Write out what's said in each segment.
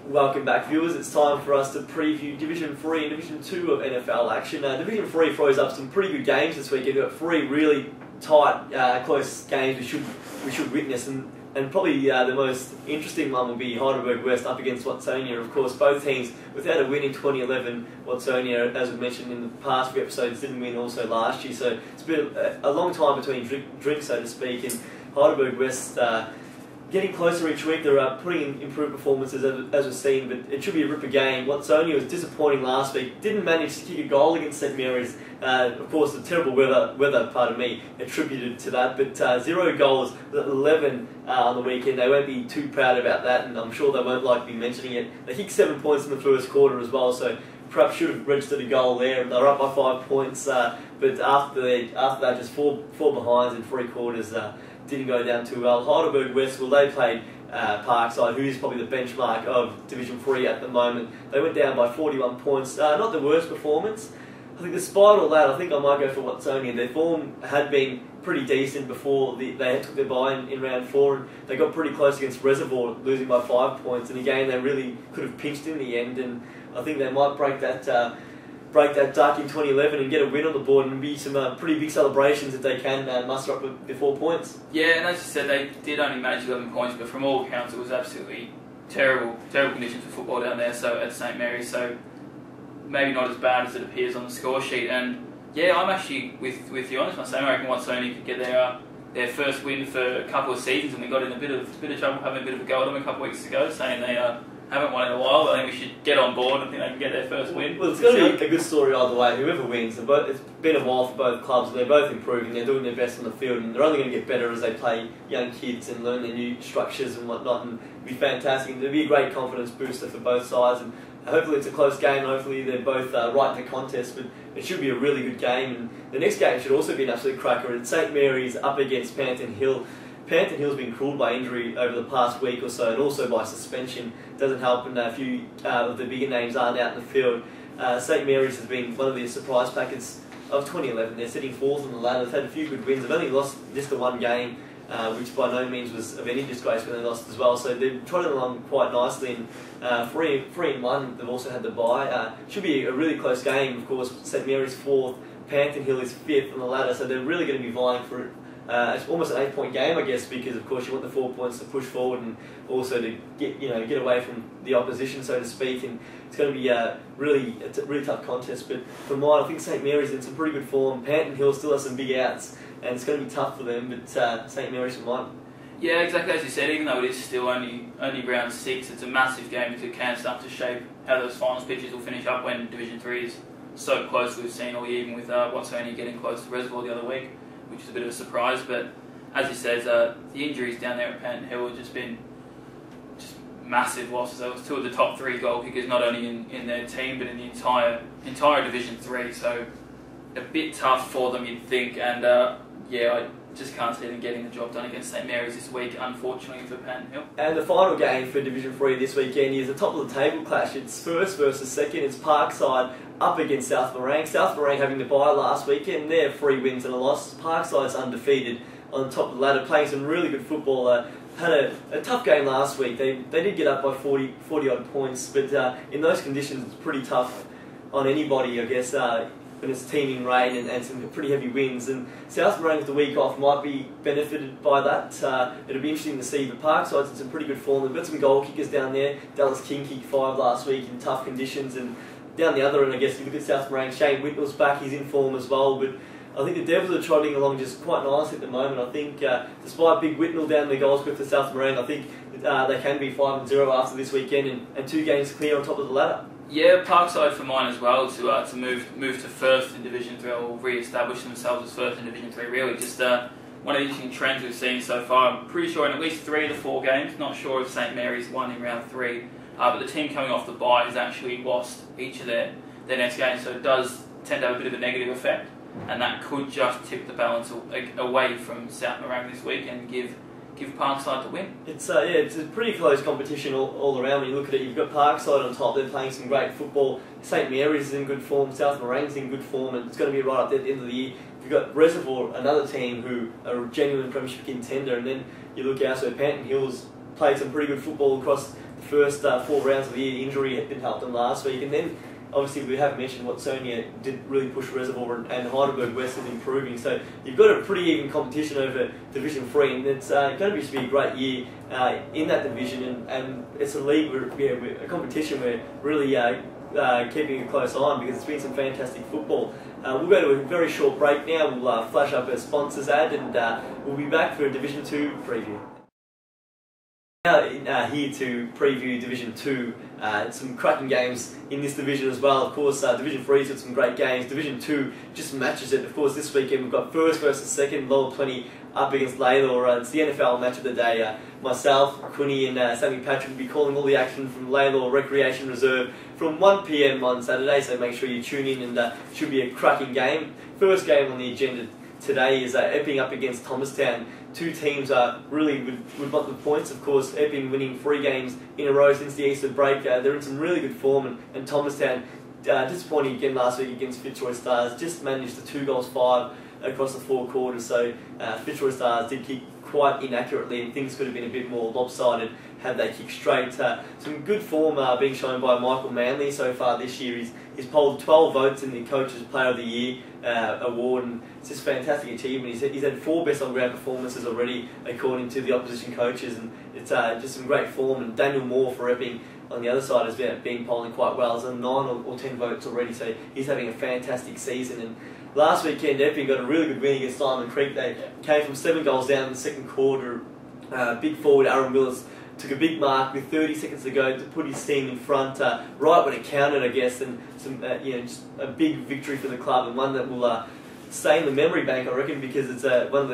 Welcome back, viewers. It's time for us to preview Division 3 and Division 2 of NFL action. Division 3 throws up some pretty good games this weekend. We've got three really tight, close games we should witness, and probably the most interesting one will be Heidelberg West up against Watsonia. Of course, both teams without a win in 2011. Watsonia, as we mentioned in the past few episodes, didn't win also last year, so it's been a long time between drinks, so to speak, and Heidelberg West getting closer each week. They're putting in improved performances as we've seen, but it should be a ripper game. Watsonia was disappointing last week, didn't manage to kick a goal against St Mary's. Of course, the terrible weather, pardon me, attributed to that, but 0 goals, 11 on the weekend. They won't be too proud about that, and I'm sure they won't like me mentioning it. They kicked 7 points in the first quarter as well, so perhaps should have registered a goal there. They're up by 5 points, but after that, just four behinds in 3 quarters. Didn't go down too well. Heidelberg West, well, they played Parkside, who is probably the benchmark of Division 3 at the moment. They went down by 41 points. Not the worst performance. I think despite all that, I think I might go for Watsonia. Their form had been pretty decent before they took their bye in round 4, and they got pretty close against Reservoir, losing by 5 points. And again, they really could have pinched in the end, and I think they might break that duck in 2011 and get a win on the board, and be some pretty big celebrations if they can muster up the 4 points. Yeah, and as you said, they did only manage 11 points, but from all accounts it was absolutely terrible conditions for football down there, so at St Mary's, so maybe not as bad as it appears on the score sheet. And yeah, I'm actually with you on this one. So I reckon Watsonia could get their first win for a couple of seasons, and we got in a bit of trouble having a bit of a go at them a couple of weeks ago, saying they haven't won in a while, but I think we should get on board and think they can get their first win. Well, it's going to be a good story either way. Whoever wins, it's been a while for both clubs. They're both improving. They're doing their best on the field, and they're only going to get better as they play young kids and learn their new structures and whatnot. And it'll be fantastic. It'll be a great confidence booster for both sides. And hopefully it's a close game. Hopefully they're both right in the contest. But it should be a really good game. And the next game should also be an absolute cracker. It's St Mary's up against Panton Hill. Panton Hill's been cruelled by injury over the past week or so, and also by suspension. Doesn't help, and a few of the bigger names aren't out in the field. St Mary's has been one of the surprise packets of 2011. They're sitting 4th on the ladder. They've had a few good wins. They've only lost just the one game, which by no means was of any disgrace when they lost as well. So they've trotted along quite nicely, and 3-1. They've also had the bye. Should be a really close game. Of course, St Mary's 4th, Panton Hill is 5th on the ladder, so they're really going to be vying for it. It's almost an 8-point game, I guess, because of course you want the 4 points to push forward and also to get away from the opposition, so to speak. And it's going to be a really tough contest. But for mine, I think St Mary's in some pretty good form. Panton Hill still has some big outs, and it's going to be tough for them. But St Mary's for mine. Yeah, exactly as you said. Even though it is still only round 6, it's a massive game because it can start to shape how those finals pitches will finish up when Division 3 is so close. We've seen all year, even with Watsonia getting close to Reservoir the other week, which is a bit of a surprise. But as you said, the injuries down there at Panton Hill have just been massive losses. There was 2 of the top 3 goal kickers, not only in their team but in the entire Division 3. So a bit tough for them, you'd think. And yeah, I just can't see them getting the job done against St Mary's this week, unfortunately for Panton Hill. And the final game for Division 3 this weekend is the top of the table clash. It's first versus second. It's Parkside up against South Morang. South Morang having the bye last weekend. They're 3 wins and a loss. Parkside's undefeated on top of the ladder, playing some really good football. Had a tough game last week. They did get up by 40 odd points, but in those conditions it's pretty tough on anybody, I guess, when it's teeming rain and some pretty heavy winds. And South Morang with the week off might be benefited by that. It'll be interesting to see. The Parkside's in some pretty good form. They've got some goal kickers down there. Dallas King kicked 5 last week in tough conditions, and down the other end, I guess, you look at South Morang, Shane Whitnell's back, he's in form as well. But I think the Devils are trotting along just quite nicely at the moment. I think despite Big Whitnell down the goal script for South Morang, I think they can be 5-0 after this weekend, and 2 games clear on top of the ladder. Yeah, Parkside for mine as well, to move to first in Division 3, or re-establish themselves as first in Division 3, really. Just one of the interesting trends we've seen so far. I'm pretty sure in at least 3 of the 4 games, not sure if St Mary's won in round 3, but the team coming off the bye has actually lost each of their next games, so it does tend to have a bit of a negative effect, and that could just tip the balance away from South Morang this week and give Parkside the win. It's a pretty close competition all around. When you look at it, you've got Parkside on top. They're playing some great football. St Mary's is in good form. South Morang's in good form, and it's going to be right up there at the end of the year. You've got Reservoir, another team who are a genuine premiership contender, and then you look out, so Panton Hill's played some pretty good football across the first 4 rounds of the year. Injury had been helped them last week, and then obviously we have mentioned Watsonia did really push Reservoir, and Heidelberg West is improving. So you've got a pretty even competition over Division 3, and it's going to be a great year in that division, and it's a league a competition we're really keeping a close eye on, because it's been some fantastic football. We'll go to a very short break now. We'll flash up a sponsors ad, and we'll be back for a Division 2 preview. Now here to preview Division 2, some cracking games in this division as well. Of course, Division 3's got some great games. Division 2 just matches it. Of course, this weekend we've got first versus second, Lower Plenty up against Lalor. It's the NFL match of the day. Myself, Quinny and Sammy Patrick will be calling all the action from Lalor Recreation Reserve from 1 PM on Saturday, so make sure you tune in, and it should be a cracking game. First game on the agenda today is Epping up against Thomastown. Two teams really would want the points. Of course, Epping winning 3 games in a row since the Easter break. They're in some really good form, and Thomastown disappointing again last week against Fitzroy Stars. Just managed the 2 goals 5 across the 4 quarters. So Fitzroy Stars did kick quite inaccurately, and things could have been a bit more lopsided had they kicked straight. Some good form being shown by Michael Manley so far this year. He's polled 12 votes in the Coaches Player of the Year award, and it's just a fantastic achievement. He's had 4 best on ground performances already, according to the opposition coaches, and it's just some great form. And Daniel Moore for Epping on the other side has been polling quite well. He's on 9 or 10 votes already, so he's having a fantastic season. And last weekend, Epping got a really good win against Diamond Creek. They came from 7 goals down in the second quarter. Big forward Aaron Willis took a big mark with 30 seconds to go to put his team in front, right when it counted, I guess, and some just a big victory for the club, and one that will stay in the memory bank, I reckon, because it's one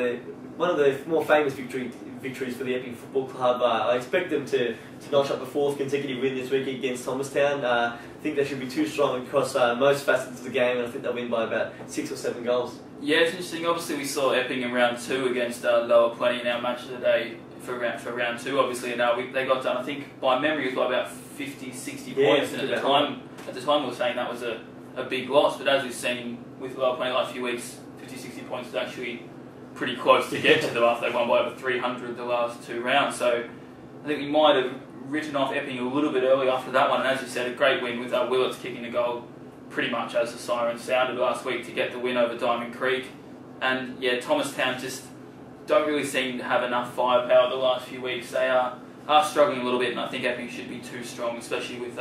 of the more famous victories for the Epping Football Club. I expect them to notch up a 4th consecutive win this week against Thomastown. I think they should be too strong across most facets of the game, and I think they'll win by about 6 or 7 goals. Yeah, it's interesting. Obviously, we saw Epping in round 2 against Lower Plenty in our match of the day for round 2, obviously, and they got done, I think, by memory, it was by about 50, 60 points, and at the time we were saying that was a big loss, but as we've seen with Lower Plenty the last few weeks, 50, 60 points is actually pretty close to get to them after they won by over 300 the last 2 rounds, so I think we might have written off Epping a little bit early after that one, and as you said, a great win with Willits kicking the goal pretty much as the siren sounded last week to get the win over Diamond Creek. And yeah, Thomastown just don't really seem to have enough firepower the last few weeks. They are struggling a little bit, and I think Epping should be too strong, especially with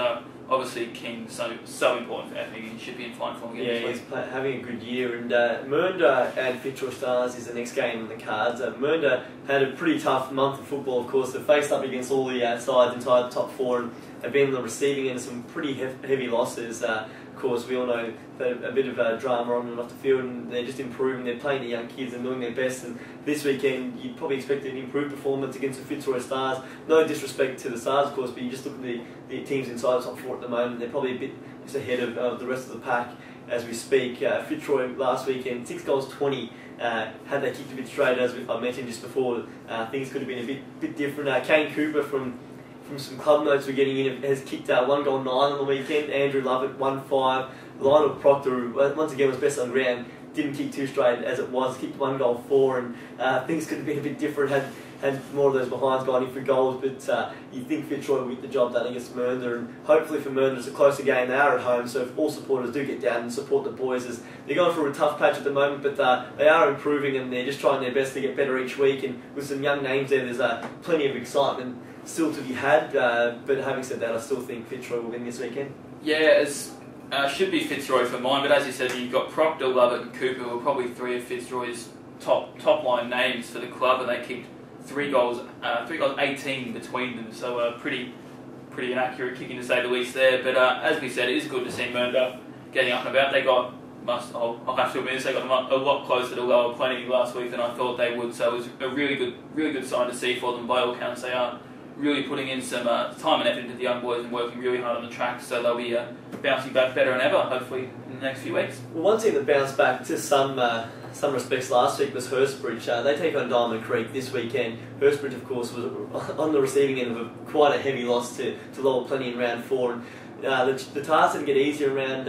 obviously King so important for Epping. He should be in fine form again. Yeah, he's having a good year, and Mernda and Fitzroy Stars is the next game on the cards. Mernda had a pretty tough month of football, of course. They faced up against all the sides inside the top 4, and have been on the receiving end of some pretty heavy losses. Of course, we all know a bit of drama on and off the field, and they're just improving. They're playing the young kids and doing their best, and this weekend you'd probably expect an improved performance against the Fitzroy Stars. No disrespect to the Stars, of course, but you just look at the teams inside the top 4 at the moment. They're probably a bit just ahead of the rest of the pack as we speak. Fitzroy last weekend, 6 goals 20. Had they kicked a bit straight, as I mentioned just before, things could have been a bit different. Kane Cooper from some club notes we're getting in has kicked 1 goal 9 on the weekend. Andrew Lovett 1-5. Lionel Proctor, who once again was best on ground, didn't kick too straight as it was, kicked 1 goal 4, and things could have been a bit different had more of those behinds gone in for goals, but you think Fitzroy will get the job done against Mernda, and hopefully for Mernda it's a closer game. They are at home, so if all supporters do get down and support the boys, as they're going through a tough patch at the moment, but they are improving, and they're just trying their best to get better each week, and with some young names there, there's plenty of excitement still to be had, but having said that, I still think Fitzroy will win this weekend. Yeah, it should be Fitzroy for mine, but as you said, you've got Proctor, Lovett and Cooper, who are probably 3 of Fitzroy's top line names for the club, and they kicked 3 goals 18 between them, so pretty inaccurate kicking to say the least there, but as we said, it is good to see Mernda getting up and about. They got, I'll have to admit this, they got a lot closer to Lower Plenty last week than I thought they would, so it was a really good sign to see for them. By all accounts, they are really putting in some time and effort into the young boys and working really hard on the track, so they'll be bouncing back better than ever, hopefully, in the next few weeks. Well, one team that bounced back to some respects last week was Hurstbridge. They take on Diamond Creek this weekend. Hurstbridge, of course, was on the receiving end of quite a heavy loss to Lower Plenty in round 4. And the task didn't get easier around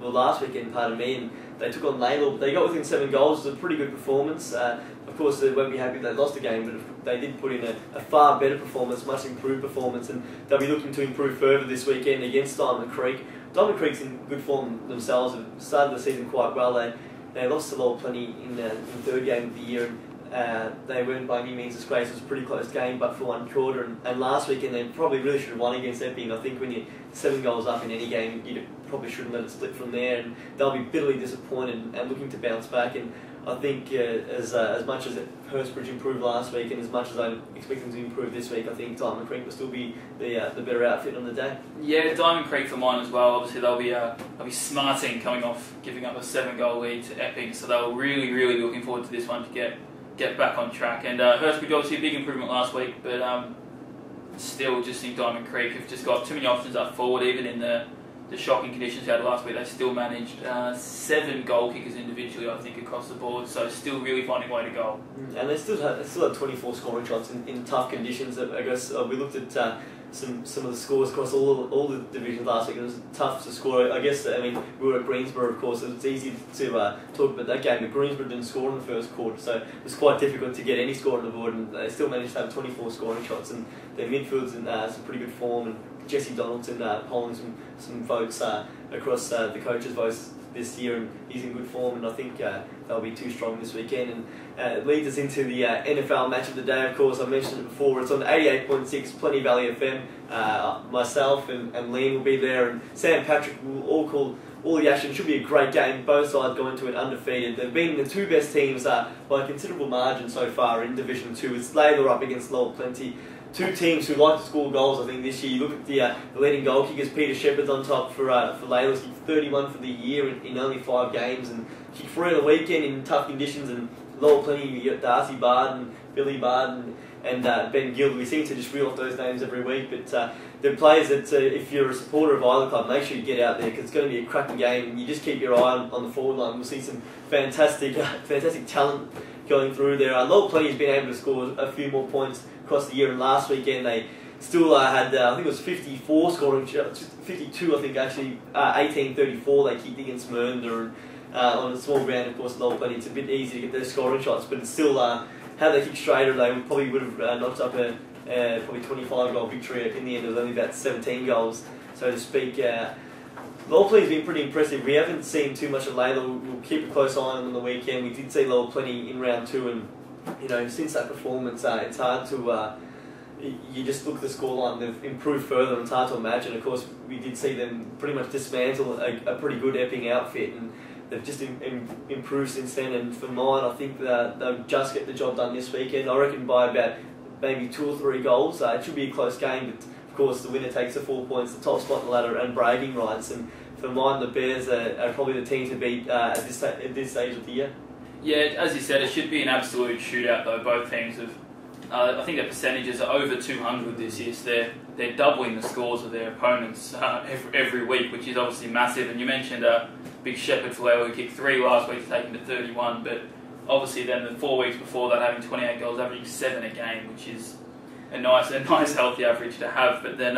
last weekend, pardon me, and they took on Lalor, but they got within 7 goals. It was a pretty good performance. Of course, they won't be happy they lost the game, but they did put in a far better performance, much improved performance, and they'll be looking to improve further this weekend against Diamond Creek. Diamond Creek's in good form themselves, have started the season quite well. They lost to Lowell Plenty in the third game of the year, and they weren't by any means disgraced. It was a pretty close game, but for one quarter. And last weekend they probably really should have won against Epping. I think when you're 7 goals up in any game, you probably shouldn't let it slip from there, and they'll be bitterly disappointed and looking to bounce back. And I think as much as Hurstbridge improved last week, and as much as I expect them to improve this week, I think Diamond Creek will still be the better outfit on the day. Yeah, Diamond Creek for mine as well. Obviously they'll be smarting coming off giving up a 7-goal lead to Epping, so they were really, really looking forward to this one to get back on track. And Hurstbridge obviously a big improvement last week, but still just think Diamond Creek have just got too many options up forward. Even in the shocking conditions we had last week, they still managed 7 goal kickers individually, I think, across the board. So still really finding a way to go. And they still had 24 scoring shots in tough conditions. I guess we looked at some of the scores across all the divisions last week. It was tough to score. I guess we were at Greensborough, of course. It's easy to talk about that game, but Greensborough didn't score in the first quarter, so it was quite difficult to get any score on the board. And they still managed to have 24 scoring shots, and their midfield's in some pretty good form. And Jesse Donaldson polling some votes across the coaches' votes this year, and he's in good form, and I think they'll be too strong this weekend. And it leads us into the NFL match of the day. Of course, I mentioned it before, it's on 88.6 Plenty Valley FM. Myself and Liam will be there, and Sam Patrick will all call all the action. Should be a great game, both sides going to it undefeated. They've been the two best teams by a considerable margin so far in Division 2. It's Layla up against Lowell Plenty. Two teams who like to score goals, I think, this year. You look at the leading goal kickers. Peter Shepherd's on top for Layla. He's kicked 31 for the year in only 5 games, and kicked 3 on the weekend in tough conditions. And Lowell Plenty, you got Darcy Barden, Billy Barden, and Ben Gill. We seem to just reel off those names every week, but they're players that if you're a supporter of either club, make sure you get out there, because it's going to be a cracking game, and you just keep your eye on the forward line. We'll see some fantastic talent going through there. Lowell Plenty has been able to score a few more points across the year, and last weekend they still had, I think it was 54 scoring shots, 52 I think actually, 18-34 they kicked against Mernda, and on a small ground, of course, Lowell Plenty, it's a bit easy to get those scoring shots, but it's still, had they kicked straighter, they probably would have knocked up a probably 25-goal victory. In the end, it was only about 17 goals, so to speak. Lowell Plenty's been pretty impressive. We haven't seen too much of Layla. We'll keep a close eye on them on the weekend. We did see Lowell Plenty in round 2, and since that performance, it's hard to. You just look at the scoreline; they've improved further, and it's hard to imagine. Of course, we did see them pretty much dismantle a pretty good Epping outfit, and they've just improved since then. And for mine, I think that they'll just get the job done this weekend. I reckon by about maybe 2 or 3 goals. It should be a close game, but of course the winner takes the 4 points, the top spot in the ladder, and bragging rights. And for mine, the Bears are probably the team to beat at this stage of the year. Yeah, as you said, it should be an absolute shootout though. Both teams have, I think their percentages are over 200 this year, so they're doubling the scores of their opponents every week, which is obviously massive. And you mentioned Big Shepherd for Layla, who kicked 3 last week to take him to 31, but obviously then the 4 weeks before that having 28 goals, averaging 7 a game, which is a nice healthy average to have. But then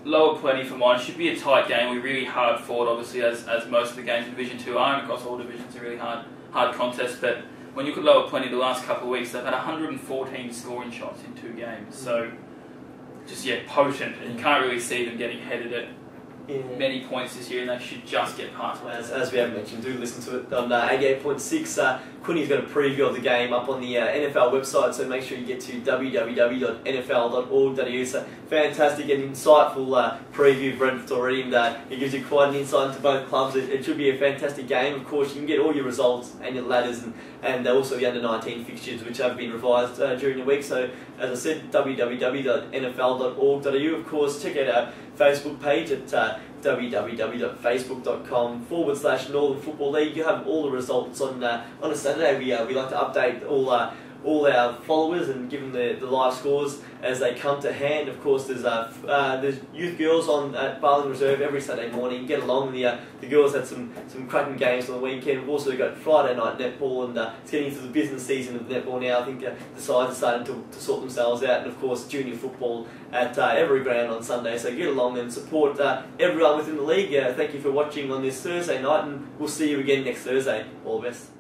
Lowell Plenty for mine should be a tight game. We're really hard fought, obviously, as most of the games in Division 2 are, and across all divisions, a really hard contest. But when you look at Lowell Plenty the last couple of weeks, they've had 114 scoring shots in 2 games. So just potent, and you can't really see them getting headed at many points this year, and they should just get past it. As we have mentioned, do listen to it on 88.6. Quinny's got a preview of the game up on the NFL website, so make sure you get to www.nfl.org.au. So fantastic and insightful preview, Brent, already, and it gives you quite an insight into both clubs. It should be a fantastic game. Of course, you can get all your results and your ladders, and also the under-19 fixtures, which have been revised during the week. So, as I said, www.nfl.org.au. Of course, check out our Facebook page at www.facebook.com/Northern Football League. You have all the results on a Saturday. We like to update all our followers and give them the live scores as they come to hand. Of course, there's youth girls on at Barling Reserve every Saturday morning. Get along. The girls had some cracking games on the weekend. We've also got Friday night netball, and it's getting into the business season of netball now. I think the sides are starting to sort themselves out, and of course junior football at every ground on Sunday. So get along and support everyone within the league. Thank you for watching on this Thursday night, and we'll see you again next Thursday. All the best.